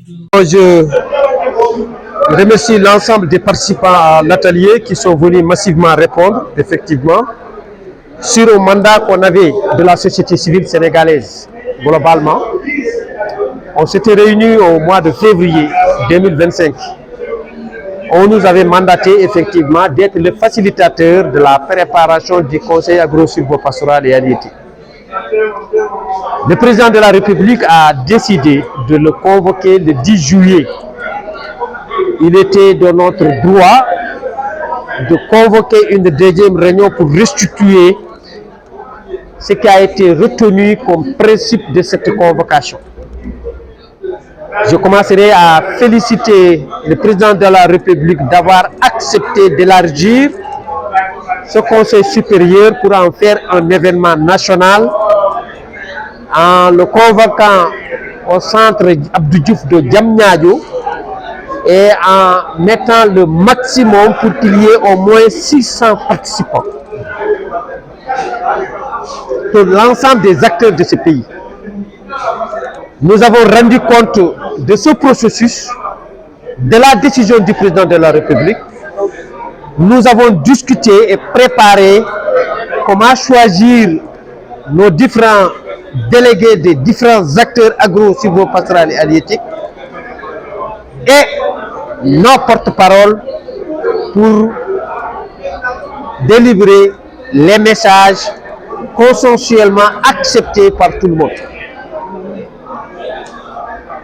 Je remercie l'ensemble des participants à l'atelier qui sont venus massivement répondre, effectivement, sur le mandat qu'on avait de la société civile sénégalaise globalement. On s'était réunis au mois de février 2025. On nous avait mandaté effectivement d'être le facilitateur de la préparation du Conseil agro-silvopastoral et halieutique. Le président de la République a décidé de le convoquer le 10 juillet. Il était de notre droit de convoquer une deuxième réunion pour restituer ce qui a été retenu comme principe de cette convocation. Je commencerai à féliciter le président de la République d'avoir accepté d'élargir ce conseil supérieur pour en faire un événement national en le convoquant au centre Abdou Diouf de Diamniadio et en mettant le maximum pour qu'il y ait au moins 600 participants. Pour l'ensemble des acteurs de ce pays. Nous avons rendu compte de ce processus, de la décision du président de la République. Nous avons discuté et préparé comment choisir nos différents délégués des différents acteurs agro-silvopastoral et halieutiques et nos porte-paroles pour délivrer les messages consensuellement acceptés par tout le monde.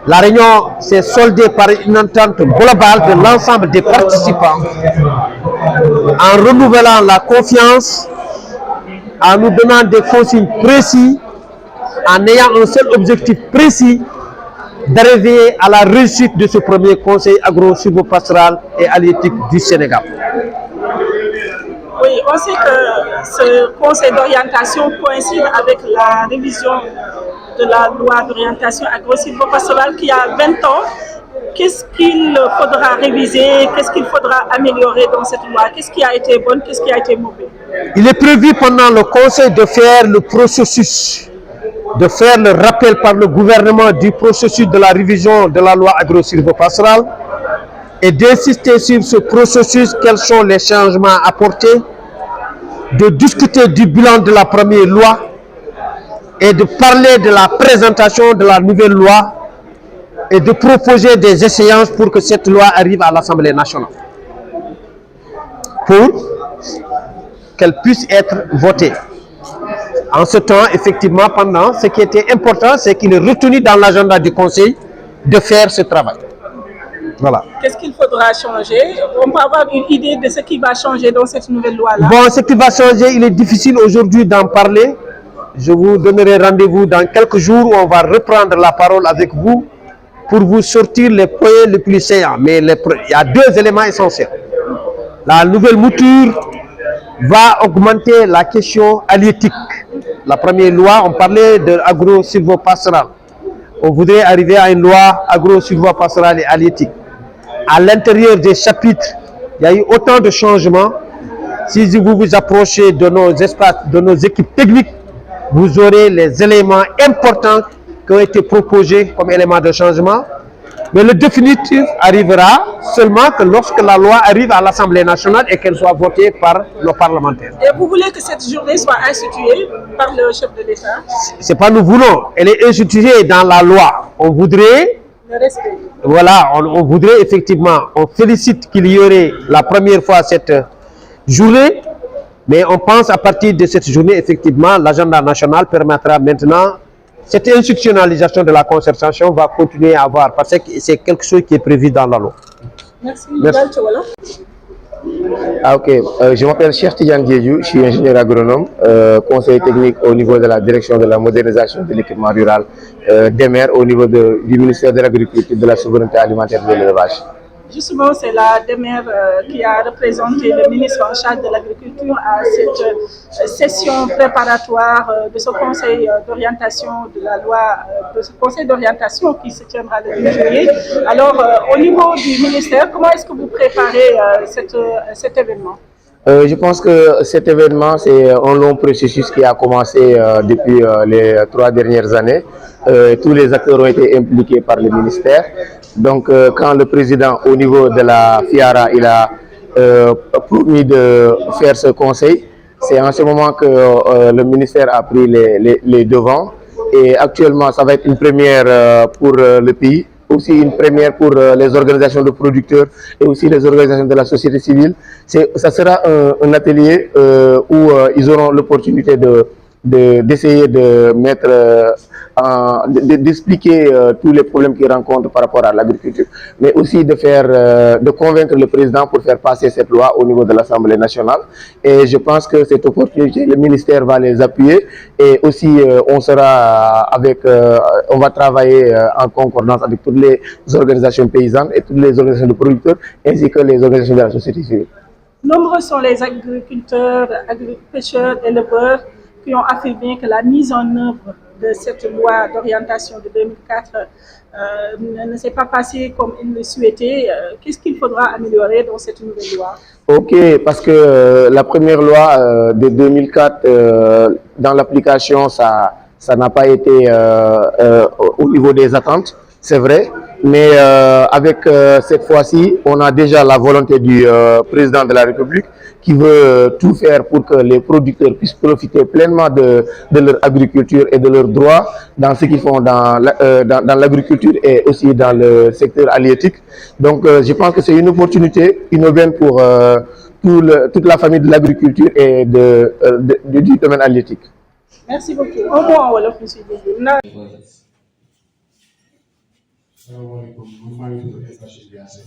La réunion s'est soldée par une entente globale de l'ensemble des participants en renouvelant la confiance, en nous donnant des consignes précises, en ayant un seul objectif précis d'arriver à la réussite de ce premier conseil agro-silvopastoral et halieutique du Sénégal. Oui, on sait que ce conseil d'orientation coïncide avec la révision de la loi d'orientation agro-silvopastorale qui a 20 ans. Qu'est-ce qu'il faudra réviser? Qu'est-ce qu'il faudra améliorer dans cette loi? Qu'est-ce qui a été bon? Qu'est-ce qui a été mauvais? Il est prévu pendant le conseil de faire le processus, de faire le rappel par le gouvernement du processus de la révision de la loi agro-silvopastorale et d'insister sur ce processus, quels sont les changements apportés, de discuter du bilan de la première loi et de parler de la présentation de la nouvelle loi et de proposer des échéances pour que cette loi arrive à l'Assemblée nationale, pour qu'elle puisse être votée. En ce temps, effectivement, pendant, ce qui était important, c'est qu'il est retenu dans l'agenda du Conseil de faire ce travail. Voilà. Qu'est-ce qu'il faudra changer? On peut avoir une idée de ce qui va changer dans cette nouvelle loi-là? Bon, ce qui va changer, il est difficile aujourd'hui d'en parler. Je vous donnerai rendez-vous dans quelques jours où on va reprendre la parole avec vous pour vous sortir les points les plus saillants. Mais il y a deux éléments essentiels. La nouvelle mouture va augmenter la question halieutique. La première loi, on parlait de agro-silvopastoral. On voudrait arriver à une loi agro-silvopastorale et halieutique. À l'intérieur des chapitres, il y a eu autant de changements. Si vous vous approchez de nos espaces, de nos équipes techniques, vous aurez les éléments importants qui ont été proposés comme éléments de changement. Mais le définitif arrivera seulement que lorsque la loi arrive à l'Assemblée nationale et qu'elle soit votée par nos parlementaires. Et vous voulez que cette journée soit instituée par le chef de l'État? C'est pas nous voulons, elle est instituée dans la loi. On voudrait, le respect. Voilà, on voudrait effectivement, on félicite qu'il y aurait la première fois cette journée, mais on pense à partir de cette journée, effectivement, l'agenda national permettra maintenant. Cette institutionnalisation de la concertation va continuer à avoir, parce que c'est quelque chose qui est prévu dans la loi. Merci. Ah, ok, je m'appelle Cheikh Tidiane Diédhiou, je suis ingénieur agronome, conseiller technique au niveau de la direction de la modernisation de l'équipement rural DEMER au niveau du ministère de l'Agriculture, de la souveraineté alimentaire et de l'élevage. Justement, c'est la DEMER qui a représenté le ministre en charge de l'Agriculture à cette session préparatoire de ce conseil d'orientation de la loi, de ce conseil d'orientation qui se tiendra le 2 juillet. Alors, au niveau du ministère, comment est-ce que vous préparez cet événement? Je pense que cet événement, c'est un long processus qui a commencé depuis les 3 dernières années. tous les acteurs ont été impliqués par le ministère. Donc, quand le président, au niveau de la FIARA, il a promis de faire ce conseil, c'est en ce moment que le ministère a pris les devants. Et actuellement, ça va être une première pour le pays, aussi une première pour les organisations de producteurs et aussi les organisations de la société civile. Ça sera un atelier où ils auront l'opportunité d'essayer de mettre, d'expliquer tous les problèmes qu'ils rencontrent par rapport à l'agriculture, mais aussi de convaincre le président pour faire passer cette loi au niveau de l'Assemblée nationale. Et je pense que cette opportunité, le ministère va les appuyer et aussi on va travailler en concordance avec toutes les organisations paysannes et toutes les organisations de producteurs ainsi que les organisations de la société civile. Nombreux sont les agriculteurs, pêcheurs, éleveurs qui ont affirmé que la mise en œuvre de cette loi d'orientation de 2004 ne s'est pas passée comme ils le souhaitaient. Qu'est-ce qu'il faudra améliorer dans cette nouvelle loi? Ok, parce que la première loi de 2004, dans l'application, ça n'a pas été au niveau des attentes, c'est vrai. Mais avec cette fois-ci, on a déjà la volonté du président de la République qui veut tout faire pour que les producteurs puissent profiter pleinement de leur agriculture et de leurs droits dans ce qu'ils font dans l'agriculture et aussi dans le secteur halieutique. Donc je pense que c'est une opportunité, une aubaine pour toute la famille de l'agriculture et du domaine halieutique. Merci beaucoup. Un mot en wolof, monsieur Diédhiou. Salaamaaleykum, maa ngi tudd El Bachir Diassé